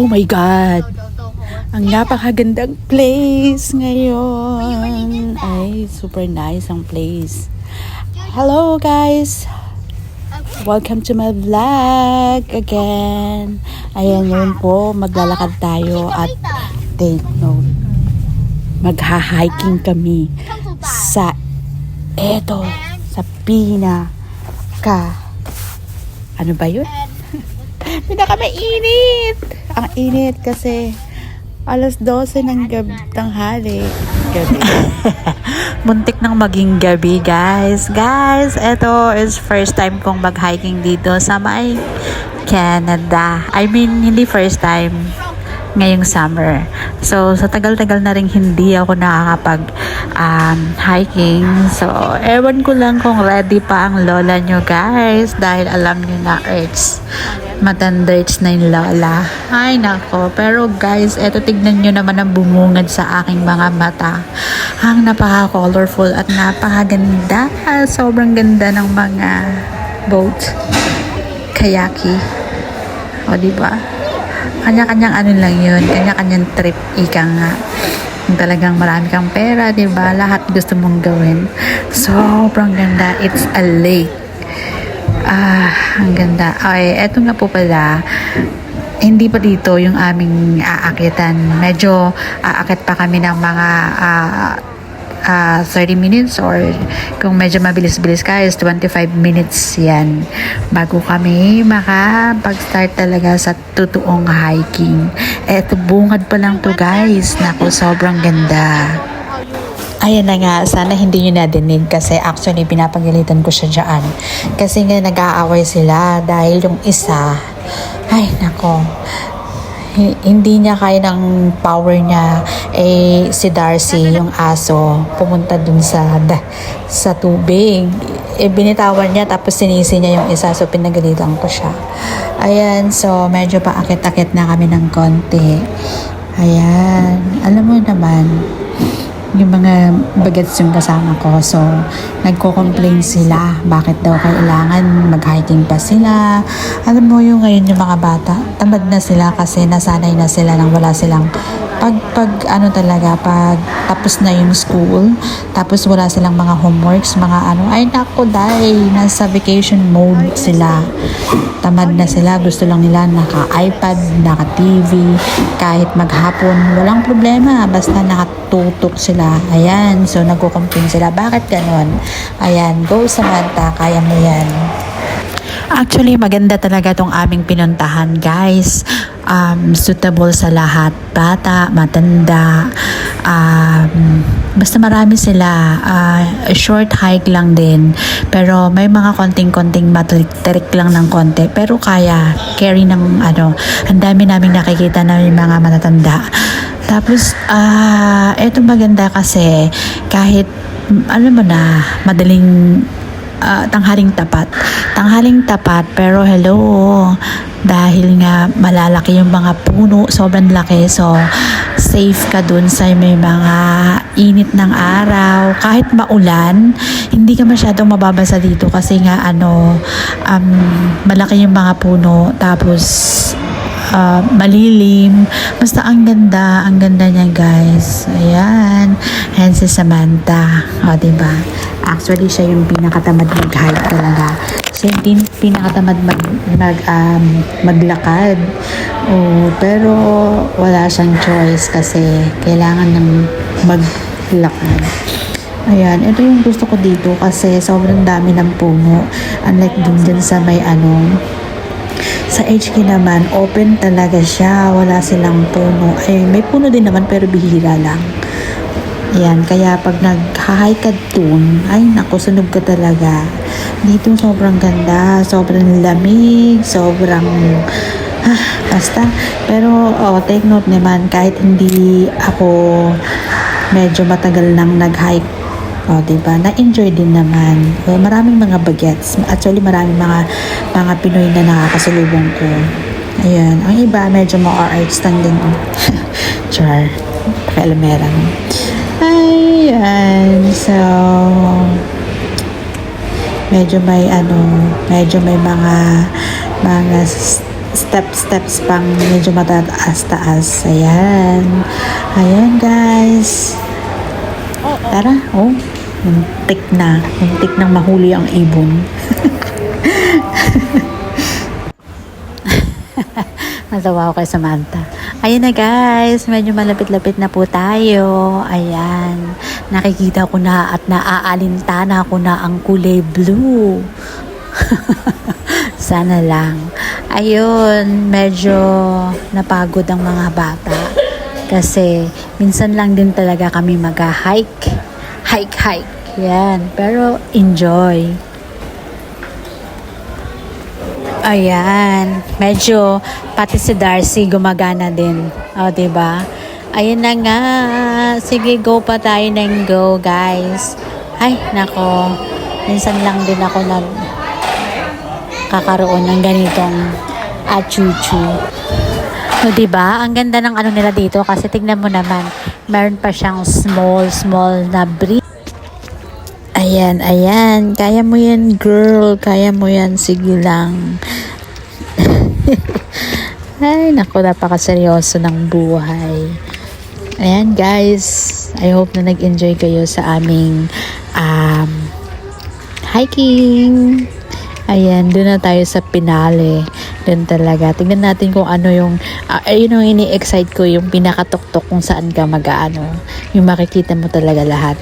my God! Ang napakagandang place ngayon. Ay, super nice ang place. Hello guys! Welcome to my vlog again. Ayan yun po, maglalakad tayo at take note. Magha-hiking kami sa sa ano ba yun? Pinakamainit! Ang init kasi alas 12 ng tanghali. Gabi. Muntik nang maging gabi, guys. Guys, ito is first time kong mag-hiking dito sa may Canada. I mean, hindi first time ngayong summer. So, sa tagal-tagal na rin hindi ako nakakapag hiking. So, ewan ko lang kung ready pa ang lola nyo, guys. Dahil alam nyo na, matanda na yung lola. Ay, nako. Pero, guys, eto tignan nyo naman ang bumungad sa aking mga mata. Ang napaka-colorful at napakaganda. Sobrang ganda ng mga boat. Kayaki. O, diba? Kanya-kanyang ano lang yun, kanya-kanyang trip, ika nga. Kung talagang marami kang pera, diba? Lahat gusto mong gawin. Sobrang ganda. It's a lake. Ang ganda. Ay, eto nga po pala, hindi pa dito yung aming aakitan. Medyo aakit pa kami ng mga 30 minutes or kung medyo mabilis-bilis ka is 25 minutes yan bago kami makapag-start talaga sa totoong hiking. Eto, bungad pa lang to, guys. Naku, sobrang ganda. Ayan na nga, sana hindi nyo nadinig kasi actually pinapagalitan ko siya dyan. Kasi nga nag-aaway sila dahil yung isa, ay nako, hindi niya kaya ng power niya. Si Darcy, yung aso, pumunta dun sa tubig. Binitawan niya tapos sinisi niya yung isa, so pinagalitan ko siya. Ayan, so medyo paakit-akit na kami ng konti. Ayan, alam mo naman yung mga bagets yung kasama ko, so nagko-complain sila bakit daw kailangan mag-hiking pa sila. Alam mo yung ngayon yung mga bata, tamad na sila kasi nasanay na sila nang wala silang pag tapos na yung school, tapos wala silang mga homeworks, mga ano, ay nako dahil nasa vacation mode sila. Tamad na sila, gusto lang nila naka-iPad, naka-TV, kahit maghapon, walang problema, basta nakatutok sila. Ayan, so nagko-complain sila, bakit ganon? Ayan, go Samantha, kaya mo yan. Actually, maganda talaga tong aming pinuntahan, guys. Suitable sa lahat. Bata, matanda, basta marami sila. Short hike lang din. Pero may mga konting-konting matrik lang ng konti. Pero kaya, carry ng ang dami naming nakikita na yung mga matatanda. Tapos, eto maganda kasi kahit, alam mo na, madaling tanghaling tapat, pero hello, dahil nga malalaki yung mga puno, sobrang laki, so safe ka dun sa may mga init ng araw. Kahit maulan, hindi ka masyadong mababasa dito kasi nga malaki yung mga puno, tapos malilim. Basta ang ganda niya, guys. Ayan. Ayan si Samantha. O, diba? Actually, siya yung pinakatamad mag-hike talaga. Siya yung pinakatamad maglakad. Pero wala siyang choice kasi kailangan ng maglakad. Ayan. Ito yung gusto ko dito kasi sobrang dami ng puno. Unlike dun sa may sa HK naman, open talaga siya. Wala silang puno. Ay, may puno din naman pero bihira lang. Ayan, kaya pag nag-hike ka dun, ay naku, sunog ka talaga. Dito sobrang ganda, sobrang lamig, sobrang basta. Pero take note naman, kahit hindi ako medyo matagal nang nag-hike, diba? Na-enjoy din naman. Maraming mga bagets. Actually, maraming mga Pinoy na nakakasalubong ko. Ayan. Ang iba, medyo ma-arts lang din. Char. Pakialameran. Ayan. So, medyo may mga steps pang medyo mataas-taas. Ayan. Ayan guys. Tara. Oh, muntik na. Muntik nang mahuli ang ibon. Natawa ako kay Samantha. Ayan na guys, medyo malapit-lapit na po tayo. Ayan, nakikita ko na at naaalintana ko na ang kulay blue. Sana lang. Ayun, medyo napagod ang mga bata. Kasi minsan lang din talaga kami mag-hike. Hike. Yan, pero enjoy. Ayan, medyo pati si Darcy gumagana din. O, diba? Ayan na nga. Sige, go pa tayo ng go, guys. Ay, nako. Minsan lang din ako kakaroon ng ganitong achuchu. O, diba? Ang ganda ng ano nila dito kasi tignan mo naman, meron pa siyang small na breeze. Ayan. Kaya mo yan, girl. Kaya mo yan. Sige lang. Ay, naku, napakaseryoso ng buhay. Ayan, guys. I hope na nag-enjoy kayo sa aming hiking. Ayan, doon na tayo sa pinale. Doon talaga. Tingnan natin kung ano yung, yun yung ini-excite ko, yung pinakatuktok kung saan ka mag-ano. Yung makikita mo talaga lahat.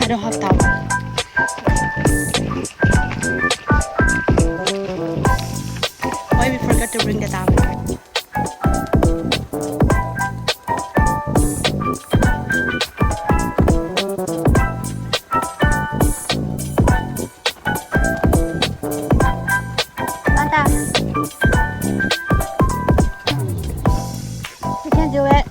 I don't have towel. Why we forgot to bring the towel? Mata. You can't do it.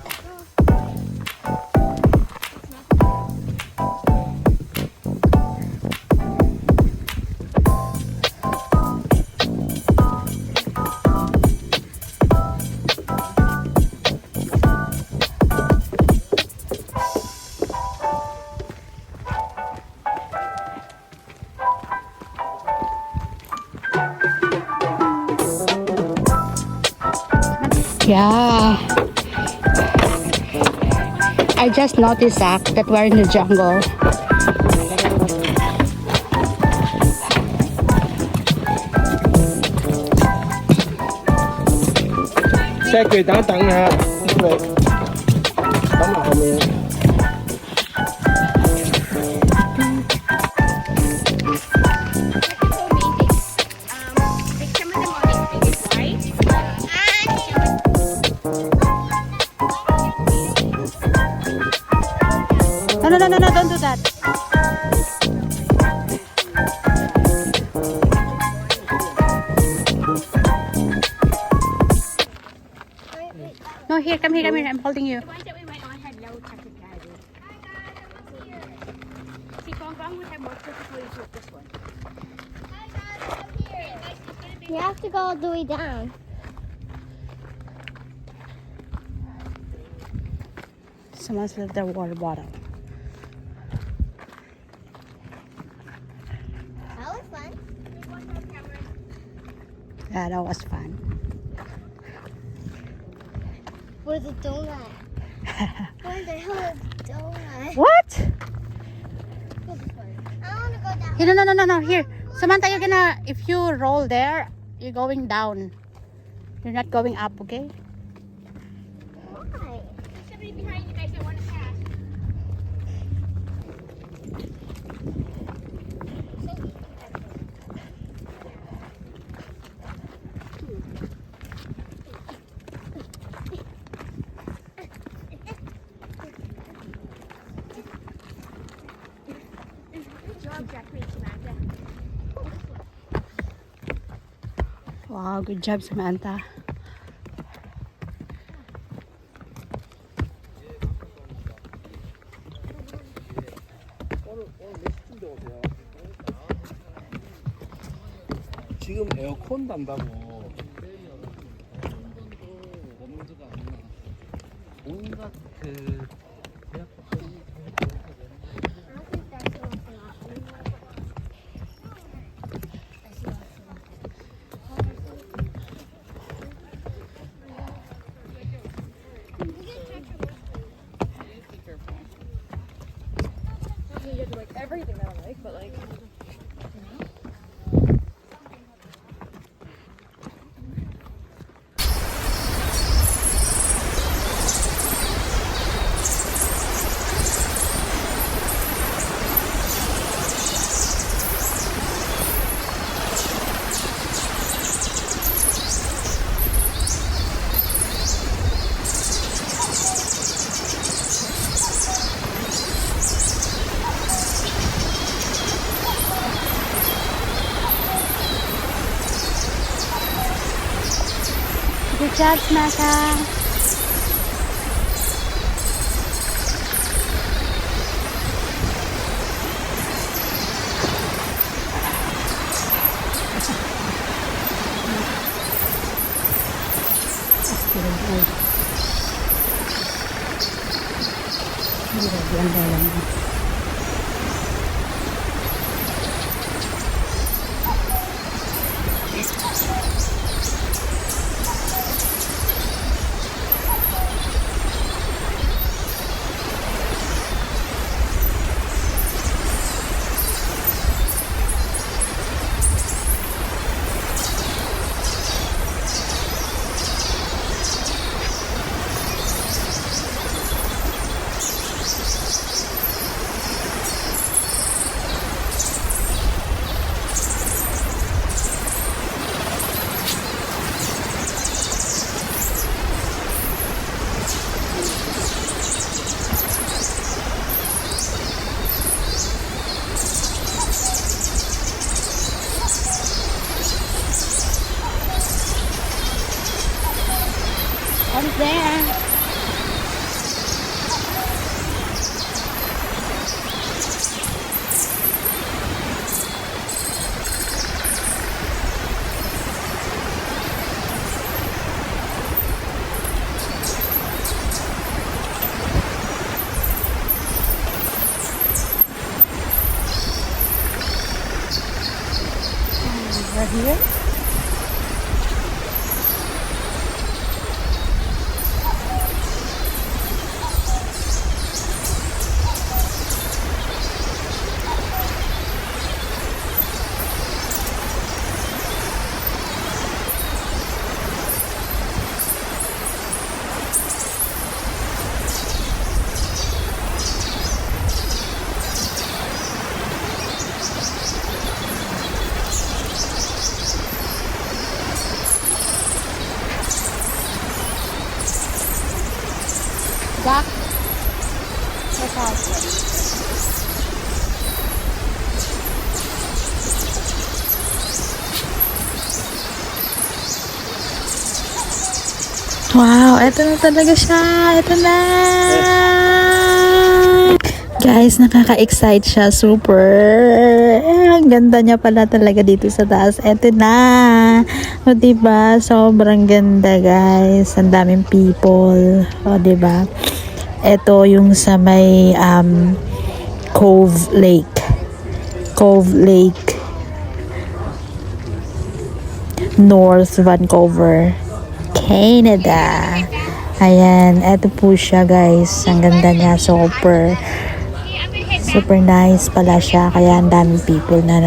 Yeah. I just noticed that we're in the jungle. Xe quỳ等一等啊，嚟等埋後面。No, don't do that. No, here, come here, I'm holding you. You have to go all the way down. Someone's left their water bottle. That was fun. Yeah, that was fun. Where's the donut? Where the hell is the donut? What? I want to go down. Here, no. Here. Samantha, you're gonna, if you roll there, you're going down. You're not going up, okay? Why? Somebody behind you guys that want to pass. Good job, Jacqueline, Samantha. Wow, good job, Samantha. 지금 에어컨 단다고. Everything that I like, but like. Good job, Smaka. What is there? Right here? Jack? What's out? Wow, eto na talaga siya. Eto na. Guys, nakaka-excite siya. Super. Ang ganda niya pala talaga dito sa taas. Eto na. O, diba? Sobrang ganda, guys. Ang daming people. O, diba? Eto yung sa may Cove Lake. Cove Lake. North Vancouver, Canada. Ayan, eto po siya, guys. Ang ganda niya, super nice pala siya. Kaya ang daming people na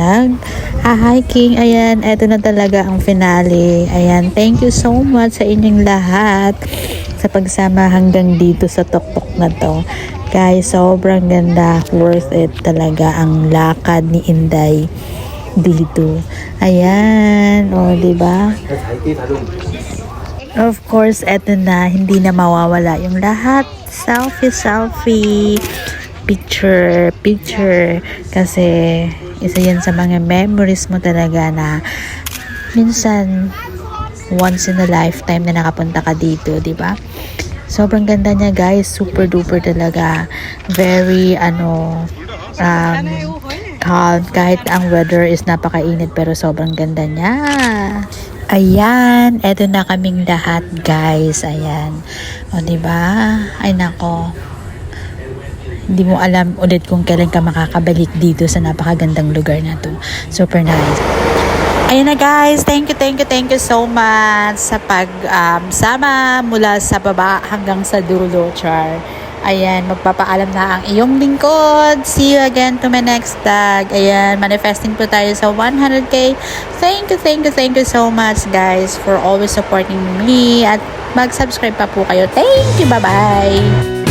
hiking. Ayan, eto na talaga ang finale. Ayan, thank you so much sa inyong lahat sa pagsama hanggang dito sa tuktok na to. Guys, sobrang ganda. Worth it talaga ang lakad ni Inday dito. Ayan, o, diba? Of course, eto na, hindi na mawawala yung lahat. Selfie, picture. Kasi, isa yan sa mga memories mo talaga na minsan, once in a lifetime na nakapunta ka dito, diba? Sobrang ganda niya, guys. Super duper talaga. Very, calm. Kahit ang weather is napakainit, pero sobrang ganda niya. Ayan, eto na kaming lahat, guys. Ayan. O, diba? Ay, nako. Hindi mo alam ulit kung kailan ka makakabalik dito sa napakagandang lugar na to. Super nice. Ayun na guys, thank you so much sa pagsama mula sa baba hanggang sa dulo, char. Ayan, magpapaalam na ang iyong lingkod. See you again to my next vlog. Ayan, manifesting po tayo sa 100k. Thank you so much guys for always supporting me at mag-subscribe pa po kayo. Thank you, bye-bye!